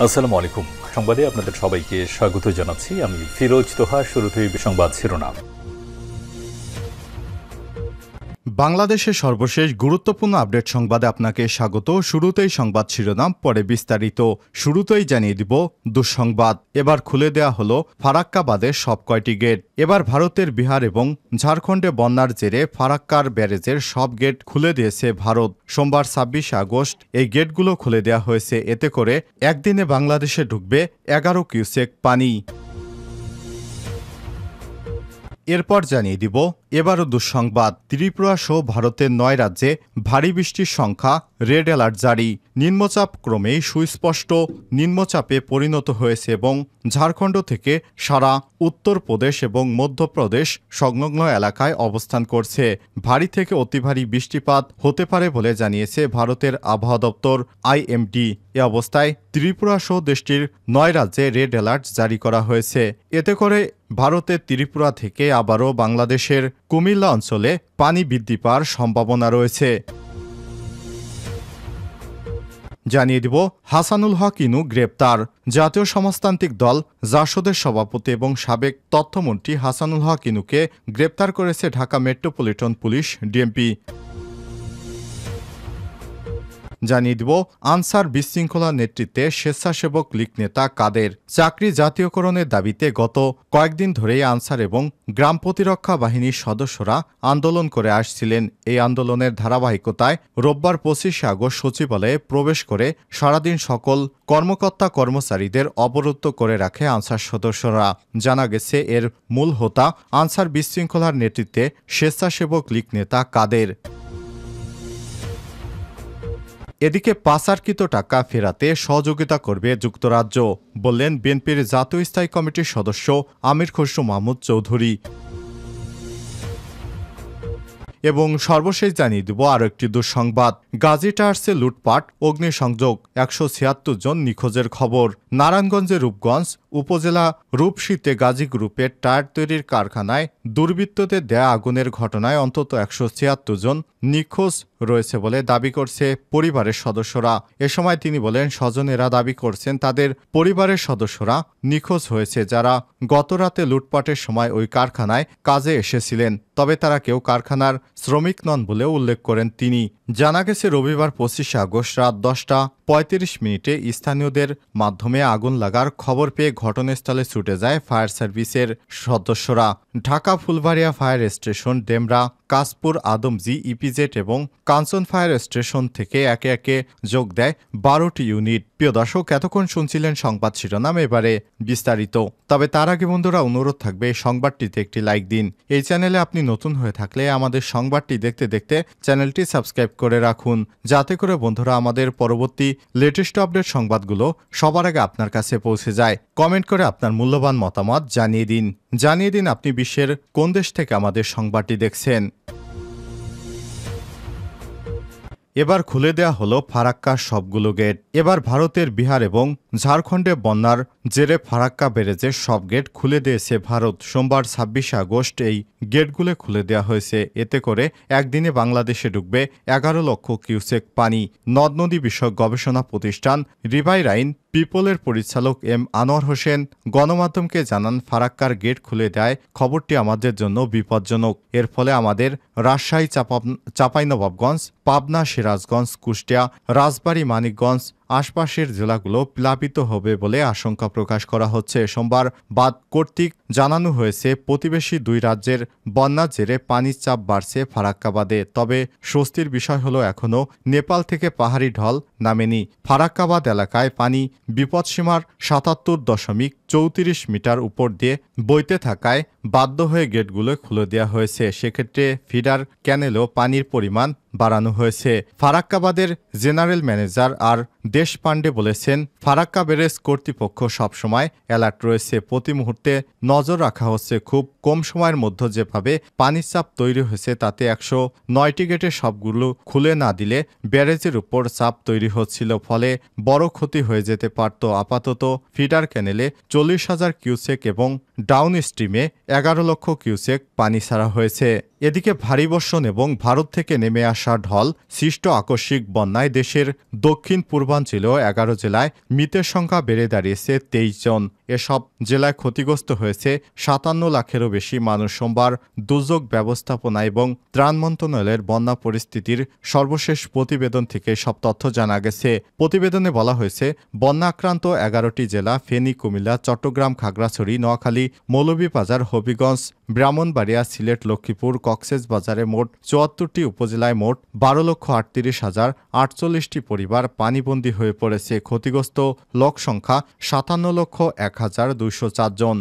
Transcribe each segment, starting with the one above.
আসসালামু আলাইকুম। সংবাদে আপনাদের সবাইকে স্বাগত জানাচ্ছি। আমি ফিরোজ তোহা। শুরুতেই সংবাদ শিরোনাম। বাংলাদেশের সর্বশেষ গুরুত্বপূর্ণ আপডেট সংবাদে আপনাকে স্বাগত। শুরুতেই সংবাদ শিরোনাম, পরে বিস্তারিত। শুরুতেই জানিয়ে দিব দুঃসংবাদ। এবার খুলে দেয়া হলো ফারাক্কা বাঁধের সব কয়টি গেট। এবার ভারতের বিহার এবং ঝাড়খণ্ডে বন্যার জেরে ফারাক্কার ব্যারেজের সব গেট খুলে দিয়েছে ভারত। সোমবার ২৬ আগস্ট এই গেটগুলো খুলে দেওয়া হয়েছে। এতে করে একদিনে বাংলাদেশে ঢুকবে ১১ কিউসেক পানি। এরপর জানিয়ে দিব এবারও দুঃসংবাদ। ত্রিপুরা সহ ভারতের ৯ রাজ্যে ভারী বৃষ্টির সংখ্যা রেড অ্যালার্ট জারি। নিম্নচাপ ক্রমেই সুস্পষ্ট নিম্নচাপে পরিণত হয়েছে এবং ঝাড়খণ্ড থেকে সারা উত্তরপ্রদেশ এবং মধ্যপ্রদেশ সংলগ্ন এলাকায় অবস্থান করছে। ভারী থেকে অতি ভারী বৃষ্টিপাত হতে পারে বলে জানিয়েছে ভারতের আবহাওয়া দপ্তর IMD। এ অবস্থায় ত্রিপুরা সহ দেশটির ৯ রাজ্যে রেড অ্যালার্ট জারি করা হয়েছে। এতে করে ভারতের ত্রিপুরা থেকে আবারও বাংলাদেশের কুমিল্লা অঞ্চলে পানি বৃদ্ধি পাওয়ার সম্ভাবনা রয়েছে। জানিয়ে দিব হাসানুল হক ইনু গ্রেপ্তার। জাতীয় সমাজতান্ত্রিক দল জাসদের সভাপতি এবং সাবেক তথ্যমন্ত্রী হাসানুল হক ইনুকে গ্রেপ্তার করেছে ঢাকা মেট্রোপলিটন পুলিশ DMP। জানিয়ে দিব আনসার বিশৃঙ্খলা নেতৃত্বে স্বেচ্ছাসেবক লীগ নেতা কাদের। চাকরি জাতীয়করণের দাবিতে গত কয়েকদিন ধরেই আনসার এবং গ্রাম প্রতিরক্ষা বাহিনীর সদস্যরা আন্দোলন করে আসছিলেন। এই আন্দোলনের ধারাবাহিকতায় রোববার ২৫ আগস্ট সচিবালয়ে প্রবেশ করে সারাদিন সকল কর্মকর্তা কর্মচারীদের অবরুদ্ধ করে রাখে আনসার সদস্যরা। জানা গেছে এর মূল হোতা আনসার বিশৃঙ্খলার নেতৃত্বে স্বেচ্ছাসেবক লীগ নেতা কাদের। এদিকে পাচারকৃত টাকা ফেরাতে সহযোগিতা করবে যুক্তরাজ্য, বললেন বিএনপির জাতীয় স্থায়ী কমিটির সদস্য আমির খসরু মাহমুদ চৌধুরী। এবং সর্বশেষ জানিয়ে দেব আরও একটি দুঃসংবাদ। গাজী টায়ার্সে লুটপাট, অগ্নিসংযোগ, ১৭৬ জন নিখোঁজের খবর। নারায়ণগঞ্জের রূপগঞ্জ উপজেলা রূপসীতে গাজী গ্রুপের টায়ার তৈরির কারখানায় দুর্বৃত্তদের দেয়া আগুনের ঘটনায় অন্তত ১৭৬ জন নিখোঁজ রয়েছে বলে দাবি করছে পরিবারের সদস্যরা। এ সময় তিনি বলেন, স্বজনেরা দাবি করছেন তাদের পরিবারের সদস্যরা নিখোঁজ হয়েছে যারা গতরাতে লুটপাটের সময় ওই কারখানায় কাজে এসেছিলেন। তবে তারা কেউ কারখানার শ্রমিক নন বলেও উল্লেখ করেন তিনি। জানা গেছে রবিবার ২৫ আগস্ট রাত ১০টা ৩৫ স্থানীয়দের মাধ্যমে আগুন লাগার খবর পেয়ে ঘটনাস্থলে ছুটে যায় ফায়ার সার্ভিসের সদস্যরা। Dhaka Phulbaria fire station, Demra, Kashpur, Adamjee, EPZ এবং কাঞ্চন ফায়ার স্টেশন থেকে একে একে যোগ দেয় ১২টি ইউনিট। প্রিয় দর্শক, এতক্ষণ শুনছিলেন সংবাদ শিরোনাম, এবারে বিস্তারিত। তবে তার আগে বন্ধুরা অনুরোধ থাকবে এই সংবাদটিতে একটি লাইক দিন। এই চ্যানেলে আপনি নতুন হয়ে থাকলে আমাদের সংবাদটি দেখতে দেখতে চ্যানেলটি সাবস্ক্রাইব করে রাখুন, যাতে করে বন্ধুরা আমাদের পরবর্তী লেটেস্ট আপডেট সংবাদগুলো সবার আগে আপনার কাছে পৌঁছে যায়। কমেন্ট করে আপনার মূল্যবান মতামত জানিয়ে দিন আপনি বিশ্বের কোন দেশ থেকে আমাদের সংবাদটি দেখছেন। এবার খুলে দেয়া হলো ফারাক্কার সবগুলো গেট। এবার ভারতের বিহার এবং ঝাড়খণ্ডে বন্যার জেরে ফারাক্কা ব্যারেজের সব গেট খুলে দিয়েছে ভারত। সোমবার ২৬ আগস্ট এই গেটগুলো খুলে দেওয়া হয়েছে। এতে করে একদিনে বাংলাদেশে ঢুকবে ১১ লক্ষ কিউসেক পানি। নদ নদী বিষয়ক গবেষণা প্রতিষ্ঠান রিভাইরাইন পিপলের পরিচালক আনোয়ার হোসেন গণমাধ্যমকে জানান, ফারাক্কার গেট খুলে দেয় খবরটি আমাদের জন্য বিপজ্জনক। এর ফলে আমাদের রাজশাহী, চাঁপাইনবাবগঞ্জ, পাবনা, সিরাজগঞ্জ, কুষ্টিয়া, রাজবাড়ী, মানিকগঞ্জ আশপাশের জেলাগুলো প্লাবিত হবে বলে আশঙ্কা প্রকাশ করা হচ্ছে। সোমবার বাঁধ কর্তৃক জানানো হয়েছে, প্রতিবেশী দুই রাজ্যের বন্যার জেরে পানির চাপ বাড়ছে ফারাক্কা বাঁধে। তবে স্বস্তির বিষয় হলো এখনও নেপাল থেকে পাহাড়ি ঢল নামেনি। ফারাক্কা বাঁধ এলাকায় পানি বিপদসীমার ৭৭.৩৪ মিটার উপর দিয়ে বইতে থাকায় বাধ্য হয়ে গেটগুলো খুলে দেওয়া হয়েছে। সেক্ষেত্রে ফিডার ক্যানেলেও পানির পরিমাণ বাড়ানো হয়েছে। ফারাক্কা বাঁধের জেনারেল ম্যানেজার আর দেশ পান্ডে বলেছেন, ফারাক্কা ব্যারেজ কর্তৃপক্ষ সবসময় অ্যালার্ট রয়েছে। প্রতি মুহূর্তে নজর রাখা হচ্ছে। খুব কম সময়ের মধ্যে যেভাবে পানির চাপ তৈরি হয়েছে তাতে ১০৯টি গেটের সবগুলো খুলে না দিলে ব্যারেজের উপর চাপ তৈরি হচ্ছিল, ফলে বড় ক্ষতি হয়ে যেতে পারত। আপাতত ফিডার ক্যানেলে 40,000 কিউসেক এবং ডাউন স্ট্রিমে 11 লক্ষ কিউসেক পানি ছাড়া হয়েছে। এদিকে ভারী বর্ষণ এবং ভারত থেকে নেমে আসা ঢল সৃষ্ট আকস্মিক বন্যায় দেশের দক্ষিণ পূর্বাঞ্চল 11 জেলায় মৃতের সংখ্যা বেড়ে দাঁড়িয়েছে 23 জন। এসব জেলায় ক্ষতিগ্রস্ত হয়েছে 57 লাখেরও বেশি মানুষ। সোমবার দুর্যোগ ব্যবস্থাপনা এবং ত্রাণ মন্ত্রণালয়ের বন্যা পরিস্থিতির সর্বশেষ প্রতিবেদন থেকে সব তথ্য জানা গেছে। প্রতিবেদনে বলা হয়েছে, বন্যা আক্রান্ত 11টি জেলা ফেনী, কুমিল্লা, চট্টগ্রাম, খাগড়াছড়ি, নোয়াখালী, মৌলভীবাজার, হবিগঞ্জ, ব্রাহ্মণবাড়িয়া, সিলেট, লক্ষ্মীপুর, কক্সবাজারে মোট 74টি উপজেলায় মোট 12,38,048টি পরিবার পানিবন্দী হয়ে পড়েছে। ক্ষতিগ্রস্ত লোক সংখ্যা 57,01,204 জন।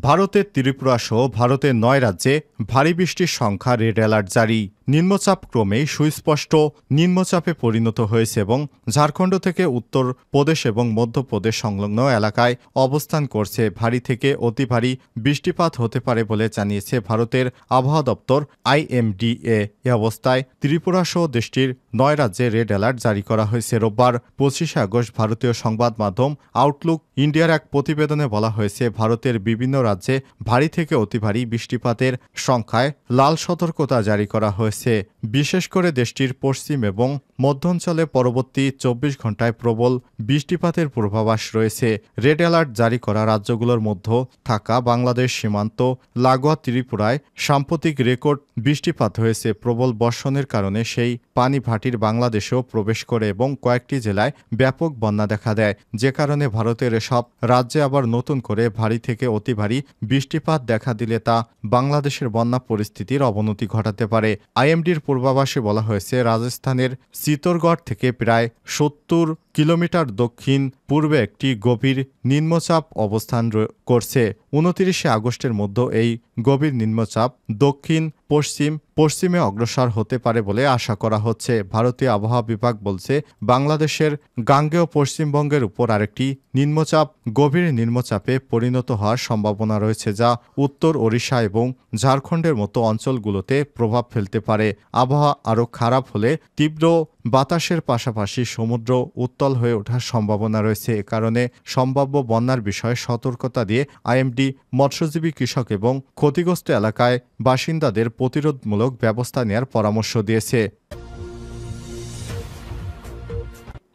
ভারতের ত্রিপুরা সহ ভারতের 9 রাজ্যে ভারী বৃষ্টির সংখ্যা রেড অ্যালার্ট জারি। নিম্নচাপ ক্রমেই সুস্পষ্ট নিম্নচাপে পরিণত হয়েছে এবং ঝাড়খণ্ড থেকে উত্তর প্রদেশ এবং মধ্যপ্রদেশ সংলগ্ন এলাকায় অবস্থান করছে। ভারী থেকে অতি ভারী বৃষ্টিপাত হতে পারে বলে জানিয়েছে ভারতের আবহাওয়া দপ্তর IMDA। এ অবস্থায় ত্রিপুরা সহ দেশটির 9 রাজ্যে রেড অ্যালার্ট জারি করা হয়েছে। রোববার 25 আগস্ট ভারতীয় সংবাদ মাধ্যম আউটলুক ইন্ডিয়ার এক প্রতিবেদনে বলা হয়েছে, ভারতের বিভিন্ন রাজ্যে ভারী থেকে অতি ভারী বৃষ্টিপাতের সংখ্যায় লাল সতর্কতা জারি করা হয়েছে। বিশেষ করে দেশটির পশ্চিম এবং মধ্যাঞ্চলে পরবর্তী 24 ঘন্টায় প্রবল বৃষ্টিপাতের পূর্বাভাস রয়েছে। রেড অ্যালার্ট জারি করা রাজ্যগুলোর মধ্যে থাকা বাংলাদেশ সীমান্ত লাগোয়া ত্রিপুরায় সাম্প্রতিক রেকর্ড বৃষ্টিপাত হয়েছে। প্রবল বর্ষণের কারণে সেই পানি ভাটির বাংলাদেশেও প্রবেশ করে এবং কয়েকটি জেলায় ব্যাপক বন্যা দেখা দেয়, যে কারণে ভারতের এসব রাজ্যে আবার নতুন করে ভারী থেকে অতি ভারী বৃষ্টিপাত দেখা দিলে তা বাংলাদেশের বন্যা পরিস্থিতির অবনতি ঘটাতে পারে। IMDর পূর্বাভাসে বলা হয়েছে, রাজস্থানের চিতোরগড় থেকে প্রায় 70 কিলোমিটার দক্ষিণ পূর্বে একটি গভীর নিম্নচাপ অবস্থান করছে। 29 আগস্টের মধ্যে এই গভীর নিম্নচাপ দক্ষিণ পশ্চিমে অগ্রসর হতে পারে বলে আশা করা হচ্ছে। ভারতীয় আবহাওয়া বিভাগ বলছে, বাংলাদেশের গাঙ্গেয় পশ্চিমবঙ্গের উপর আরেকটি নিম্নচাপ গভীর নিম্নচাপে পরিণত হওয়ার সম্ভাবনা রয়েছে, যা উত্তর ওড়িশা এবং ঝাড়খণ্ডের মতো অঞ্চলগুলোতে প্রভাব ফেলতে পারে। আবহাওয়া আরও খারাপ হলে তীব্র বাতাসের পাশাপাশি সমুদ্র উত্তল হয়ে ওঠার সম্ভাবনা রয়েছে। এ কারণে সম্ভাব্য বন্যার বিষয়ে সতর্কতা দিয়ে IMD মৎস্যজীবী, কৃষক এবং ক্ষতিগ্রস্ত এলাকায় বাসিন্দাদের প্রতিরোধমূলক ব্যবস্থা নেওয়ার পরামর্শ দিয়েছে।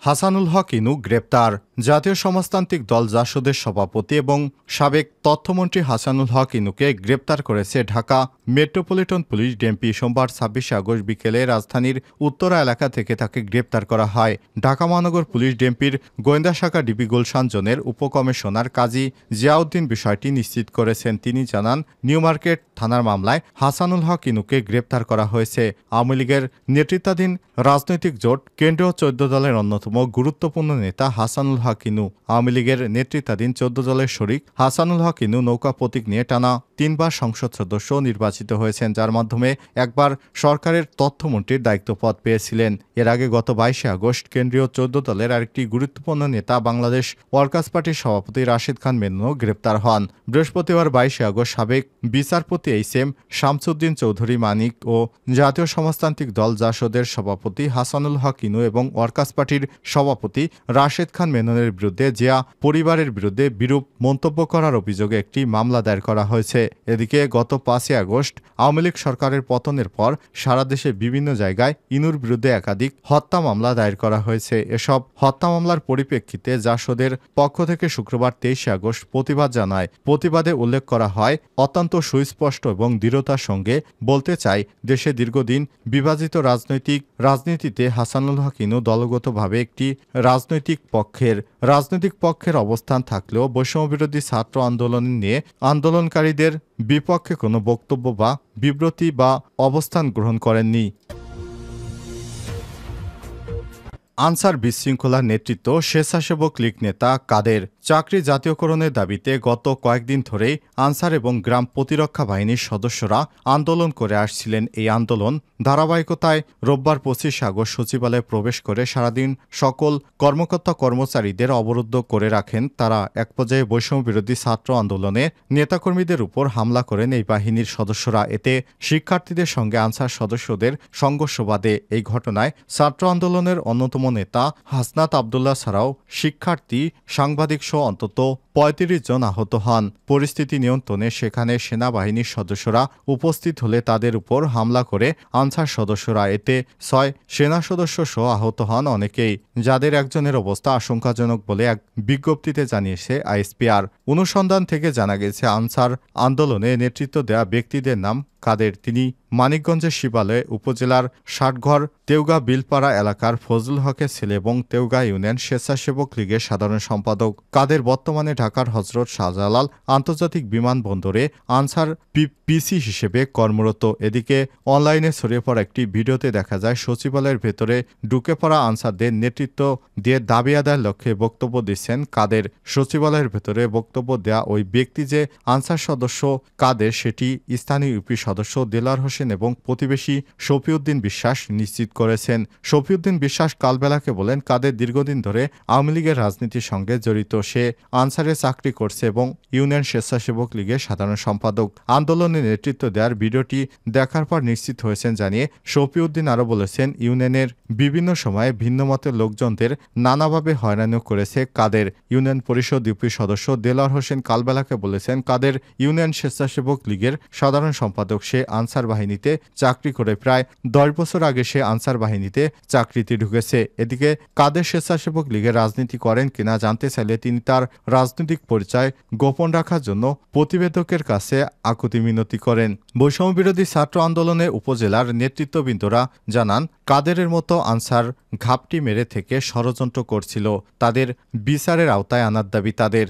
হাসানুল হক ইনু গ্রেপ্তার। জাতীয় সমাজতান্ত্রিক দল জাসদের সভাপতি এবং সাবেক তথ্যমন্ত্রী হাসানুল হক ইনুকে গ্রেপ্তার করেছে ঢাকা মেট্রোপলিটন পুলিশ ডিএমপি। সোমবার 26 আগস্ট বিকেলে রাজধানীর উত্তরা এলাকা থেকে তাকে গ্রেপ্তার করা হয়। ঢাকা মহানগর পুলিশ ডিএমপির গোয়েন্দা শাখা ডিবি গুলশান জোনের উপকমিশনার কাজী জিয়াউদ্দিন বিষয়টি নিশ্চিত করেছেন। তিনি জানান, নিউ মার্কেট থানার মামলায় হাসানুল হক ইনুকে গ্রেপ্তার করা হয়েছে। আওয়ামী লীগের নেতৃত্বাধীন রাজনৈতিক জোট কেন্দ্রীয় 14 দলের অন্যতম গুরুত্বপূর্ণ নেতা হাসানুল হক ইনু। আওয়ামী লীগের নেতৃত্বাধীন 14 দলের শরিক হাসানুল হক ইনু নৌকা প্রতীক নিয়ে টানা 3 বার সংসদ সদস্য নির্বাচিত হয়েছেন, যার মাধ্যমে একবার সরকারের তথ্যমন্ত্রীর দায়িত্ব পদ পেয়েছিলেন। এর আগে গত 22 আগস্ট কেন্দ্রীয় 14 দলের আরেকটি গুরুত্বপূর্ণ নেতা বাংলাদেশ ওয়ার্কার্স পার্টির সভাপতি রাশেদ খান মেননও গ্রেপ্তার হন। বৃহস্পতিবার 22 আগস্ট সাবেক বিচারপতি HM শামসুদ্দিন চৌধুরী মানিক ও জাতীয় সমাজতান্ত্রিক দল জাসদের সভাপতি হাসানুল হক ইনু এবং ওয়ার্কার্স পার্টির সভাপতি রাশেদ খান মেননের বিরুদ্ধে জিয়া পরিবারের বিরুদ্ধে বিরূপ মন্তব্য করার অভিযোগে একটি মামলা দায়ের করা হয়েছে। এদিকে গত 5 আগস্ট আওয়ামী লীগ সরকারের পতনের পর সারা দেশে বিভিন্ন জায়গায় ইনুর বিরুদ্ধে একাধিক হত্যা মামলা দায়ের করা হয়েছে। এসব হত্যা মামলার পরিপ্রেক্ষিতে জাসদের পক্ষ থেকে শুক্রবার 23 আগস্ট প্রতিবাদ জানায়। প্রতিবাদে উল্লেখ করা হয়, অত্যন্ত সুস্পষ্ট এবং দৃঢ়তার সঙ্গে বলতে চাই, দেশে দীর্ঘদিন বিভাজিত রাজনীতিতে হাসানুল হক ইনু দলগতভাবে একটি রাজনৈতিক পক্ষের অবস্থান থাকলেও বৈষম্যবিরোধী ছাত্র আন্দোলন নিয়ে আন্দোলনকারীদের বিপক্ষে কোনো বক্তব্য বা বিবৃতি বা অবস্থান গ্রহণ করেননি। আনসার বিশৃঙ্খলার নেতৃত্ব স্বেচ্ছাসেবক লীগ নেতা কাদের। চাকরি জাতীয়করণের দাবিতে গত কয়েকদিন ধরেই আনসার এবং গ্রাম প্রতিরক্ষা বাহিনীর সদস্যরা আন্দোলন করে আসছিলেন। এই আন্দোলন ধারাবাহিকতায় রোববার 25 আগস্ট সচিবালয়ে প্রবেশ করে সারাদিন সকল কর্মকর্তা কর্মচারীদের অবরুদ্ধ করে রাখেন তারা। এক পর্যায়ে বৈষম্য বিরোধী ছাত্র আন্দোলনে নেতাকর্মীদের উপর হামলা করেন এই বাহিনীর সদস্যরা। এতে শিক্ষার্থীদের সঙ্গে আনসার সদস্যদের সংঘর্ষ বাধে। এই ঘটনায় ছাত্র আন্দোলনের অন্যতম নেতা হাসনাত আবদুল্লাহ ছাড়াও শিক্ষার্থী, সাংবাদিক সহ অন্তত ৩৫ জন আহত হন। পরিস্থিতি নিয়ন্ত্রণে সেখানে সেনাবাহিনীর সদস্যরা উপস্থিত হলে তাদের উপর হামলা করে আনসার সদস্যরা। এতে ৬ সেনা সদস্য সহ আহত হন অনেকেই, যাদের একজনের অবস্থা আশঙ্কাজনক বলে এক বিজ্ঞপ্তিতে জানিয়েছে আইএসপিআর। অনুসন্ধান থেকে জানা গেছে আনসার আন্দোলনে নেতৃত্ব দেওয়া ব্যক্তিদের নাম কাদের। তিনি মানিকগঞ্জের শিবালয় উপজেলার ষাটঘর তেওগা বিলপাড়া এলাকার ফজলুল হকের ছেলে এবং তেওগা ইউনিয়ন স্বেচ্ছাসেবক লীগের সাধারণ সম্পাদক। কাদের বর্তমানে ঢাকার হজরত শাহজালাল আন্তর্জাতিক বিমানবন্দরে আনসার পিসি হিসেবে কর্মরত। এদিকে অনলাইনে ছড়িয়ে পড়া একটি ভিডিওতে দেখা যায় সচিবালয়ের ভেতরে ঢুকে পড়া আনসারদের নেতৃত্ব দিয়ে দাবি আদায়ের লক্ষ্যে বক্তব্য দিচ্ছেন কাদের। সচিবালয়ের ভেতরে বক্তব্য দেয়া ওই ব্যক্তি যে আনসার সদস্য কাদের সেটি স্থানীয় ইউপি সদস্য দেলার হোসেন এবং প্রতিবেশী শফিউদ্দিন বিশ্বাস নিশ্চিত করেছেন। শফিউদ্দিন বিশ্বাস কালবেলাকে বলেন, কাদের দীর্ঘদিন ধরে আওয়ামী লীগের রাজনীতির সঙ্গে জড়িত। সে আনসারে চাকরি করছে এবং ইউনিয়ন স্বেচ্ছাসেবক লীগের সাধারণ সম্পাদক। আন্দোলনে নেতৃত্ব দেওয়ার ভিডিওটি দেখার পর নিশ্চিত হয়েছেন জানিয়ে শফিউদ্দিন আরও বলেছেন, ইউনিয়নের বিভিন্ন সময়ে ভিন্ন মতের লোকজনদের নানাভাবে হয়রানি করেছে কাদের। ইউনিয়ন পরিষদ ইউপি সদস্য দেলার হোসেন কালবেলাকে বলেছেন, কাদের ইউনিয়ন স্বেচ্ছাসেবক লীগের সাধারণ সম্পাদক। সে আনসার বাহিনীতে চাকরি করে প্রায় 10 বছর আগে সে আনসার বাহিনীতে চাকরিতে ঢুকেছে। এদিকে কাদের স্বেচ্ছাসেবক লীগের রাজনীতি করেন কিনা জানতে চাইলে তিনি তার রাজনৈতিক পরিচয় গোপন রাখার জন্য প্রতিবেদকের কাছে আকুতি মিনতি করেন। বৈষম্য বিরোধী ছাত্র আন্দোলনে উপজেলার নেতৃত্ববৃন্দরা জানান, কাদেরের মতো আনসার ঘাপটি মেরে থেকে ষড়যন্ত্র করছিল। তাদের বিচারের আওতায় আনার দাবি তাদের।